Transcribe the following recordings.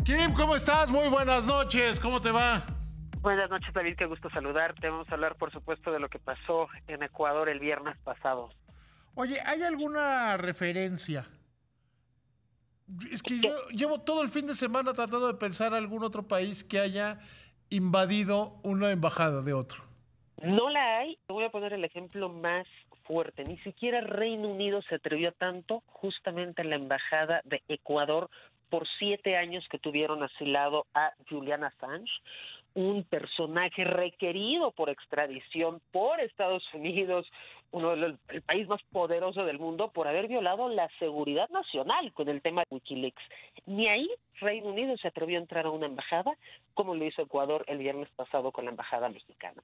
Kim, ¿cómo estás? Muy buenas noches, ¿cómo te va? Buenas noches, David, qué gusto saludarte. Vamos a hablar, por supuesto, de lo que pasó en Ecuador el viernes pasado. Oye, ¿hay alguna referencia? Es que Que yo llevo todo el fin de semana tratando de pensar algún otro país que haya invadido una embajada de otro. no la hay. Te voy a poner el ejemplo más fuerte. Ni siquiera Reino Unido se atrevió tanto, justamente en la embajada de Ecuador, por 7 años que tuvieron asilado a Julian Assange, un personaje requerido por extradición por Estados Unidos, el país más poderoso del mundo, por haber violado la seguridad nacional con el tema de Wikileaks. Ni ahí Reino Unido se atrevió a entrar a una embajada, como lo hizo Ecuador el viernes pasado con la embajada mexicana.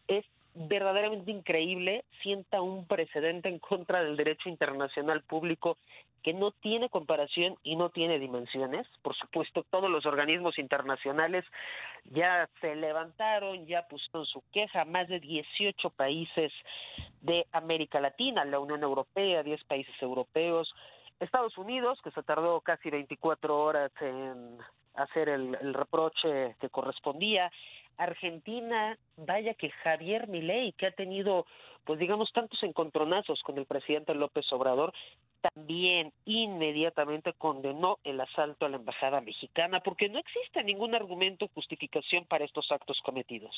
Es verdaderamente increíble, sienta un precedente en contra del derecho internacional público que no tiene comparación y no tiene dimensiones. Por supuesto, todos los organismos internacionales ya se levantaron, ya pusieron su queja, más de 18 países de América Latina, la Unión Europea, 10 países europeos, Estados Unidos, que se tardó casi 24 horas en hacer el reproche que correspondía, Argentina, vaya que Javier Milei, que ha tenido, pues digamos, tantos encontronazos con el presidente López Obrador, también inmediatamente condenó el asalto a la embajada mexicana, porque no existe ningún argumento o justificación para estos actos cometidos.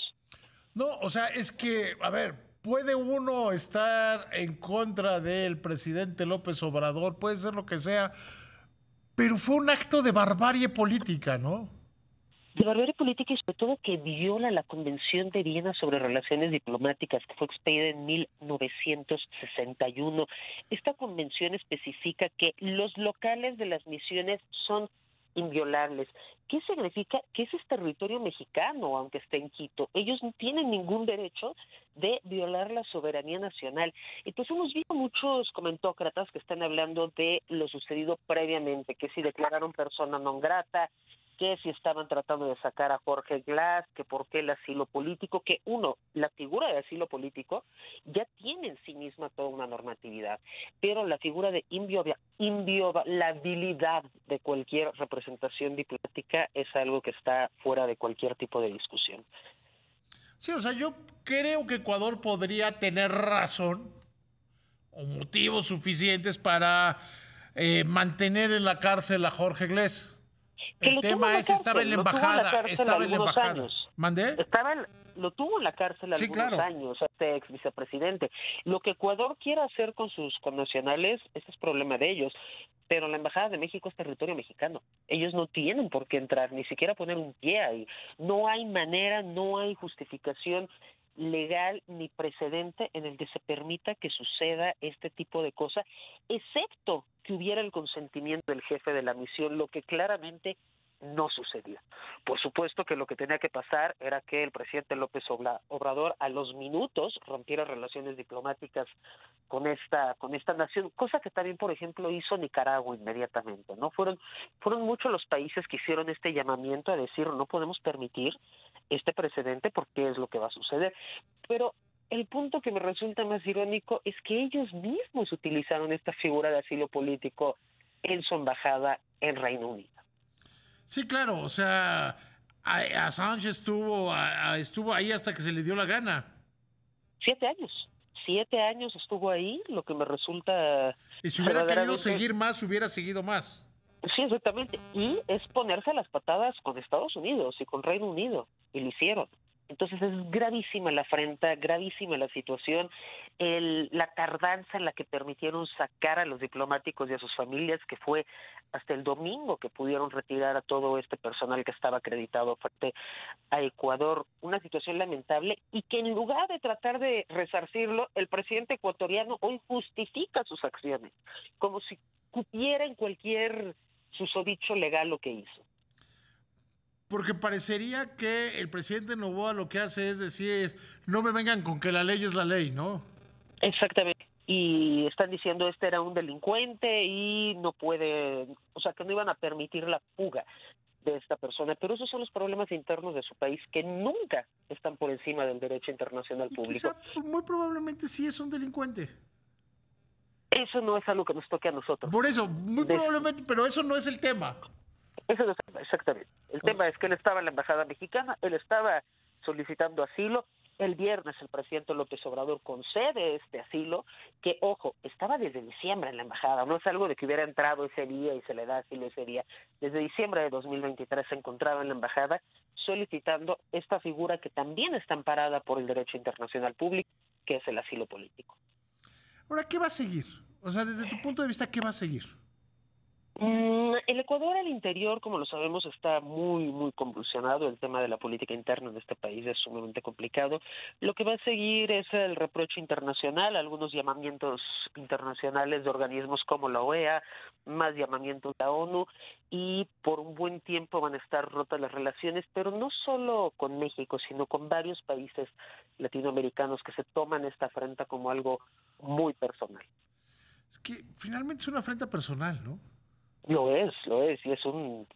No, o sea, es que, a ver, puede uno estar en contra del presidente López Obrador, puede ser lo que sea, pero fue un acto de barbarie política, ¿no? De barbarie política y sobre todo que viola la Convención de Viena sobre Relaciones Diplomáticas, que fue expedida en 1961. Esta convención especifica que los locales de las misiones son inviolables. ¿Qué significa? Que ese es territorio mexicano, aunque esté en Quito. Ellos no tienen ningún derecho de violar la soberanía nacional. Entonces hemos visto muchos comentócratas que están hablando de lo sucedido previamente, que si declararon persona non grata, que si estaban tratando de sacar a Jorge Glass, que por qué el asilo político, que la figura de asilo político ya tiene en sí misma toda una normatividad, pero la figura de inviolabilidad de cualquier representación diplomática es algo que está fuera de cualquier tipo de discusión. Sí, o sea, yo creo que Ecuador podría tener razón o motivos suficientes para mantener en la cárcel a Jorge Glés. Que El lo tuvo en tema la es, estaba en cárcel, la lo tuvo en la embajada, cárcel estaba en la algunos embajada. años. ¿Mandé? Lo tuvo en la cárcel Sí, algunos claro. años, este ex vicepresidente. Lo que Ecuador quiera hacer con sus connacionales, ese es problema de ellos. Pero la Embajada de México es territorio mexicano. Ellos no tienen por qué entrar, ni siquiera poner un pie ahí. No hay manera, no hay justificación legal ni precedente en el que se permita que suceda este tipo de cosas, excepto que hubiera el consentimiento del jefe de la misión, lo que claramente no sucedió. Por supuesto que lo que tenía que pasar era que el presidente López Obrador a los minutos rompiera relaciones diplomáticas con esta nación, cosa que también, por ejemplo, hizo Nicaragua inmediatamente, ¿no? Fueron muchos los países que hicieron este llamamiento a decir no podemos permitir este precedente porque es lo que va a suceder. Pero el punto que me resulta más irónico es que ellos mismos utilizaron esta figura de asilo político en su embajada en Reino Unido. Sí, claro, o sea, Assange estuvo ahí hasta que se le dio la gana. 7 años. 7 años estuvo ahí, lo que me resulta Y si hubiera querido verdaderamente. seguir más, hubiera seguido más. Sí, exactamente. Y es ponerse las patadas con Estados Unidos y con Reino Unido. Y lo hicieron. Entonces es gravísima la afrenta, gravísima la situación, la tardanza en la que permitieron sacar a los diplomáticos y a sus familias, que fue hasta el domingo que pudieron retirar a todo este personal que estaba acreditado frente a Ecuador. Una situación lamentable y que en lugar de tratar de resarcirlo, el presidente ecuatoriano hoy justifica sus acciones, como si cupiera en cualquier susodicho legal lo que hizo. Porque parecería que el presidente Noboa lo que hace es decir, no me vengan con que la ley es la ley, ¿no? Exactamente. Y están diciendo este era un delincuente y no puede, o sea, que no iban a permitir la fuga de esta persona. Pero esos son los problemas internos de su país que nunca están por encima del derecho internacional Y público. quizá, muy probablemente sí es un delincuente. Eso no es algo que nos toque a nosotros. Por eso, muy Des- probablemente, pero eso no es el tema. Ese es el tema, exactamente. El tema es que él estaba en la embajada mexicana, él estaba solicitando asilo. El viernes el presidente López Obrador concede este asilo, que, ojo, estaba desde diciembre en la embajada, no es algo de que hubiera entrado ese día y se le da asilo ese día. Desde diciembre de 2023 se encontraba en la embajada solicitando esta figura que también está amparada por el derecho internacional público, que es el asilo político. Ahora, ¿qué va a seguir? O sea, desde tu punto de vista, ¿qué va a seguir? El Ecuador al interior, como lo sabemos, está muy convulsionado. El tema de la política interna de este país es sumamente complicado. Lo que va a seguir es el reproche internacional, algunos llamamientos internacionales de organismos como la OEA, más llamamientos de la ONU, y por un buen tiempo van a estar rotas las relaciones, pero no solo con México, sino con varios países latinoamericanos que se toman esta afrenta como algo muy personal. Es que finalmente es una afrenta personal, ¿no? Lo es, y es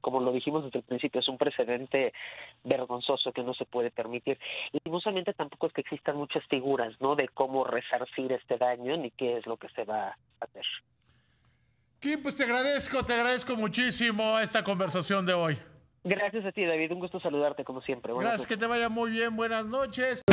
como lo dijimos desde el principio, es un precedente vergonzoso que no se puede permitir. Lastimosamente tampoco es que existan muchas figuras, ¿no?, de cómo resarcir este daño ni qué es lo que se va a hacer. Kim, pues te agradezco muchísimo esta conversación de hoy. Gracias a ti, David, un gusto saludarte como siempre. Gracias, que te vaya muy bien, buenas noches.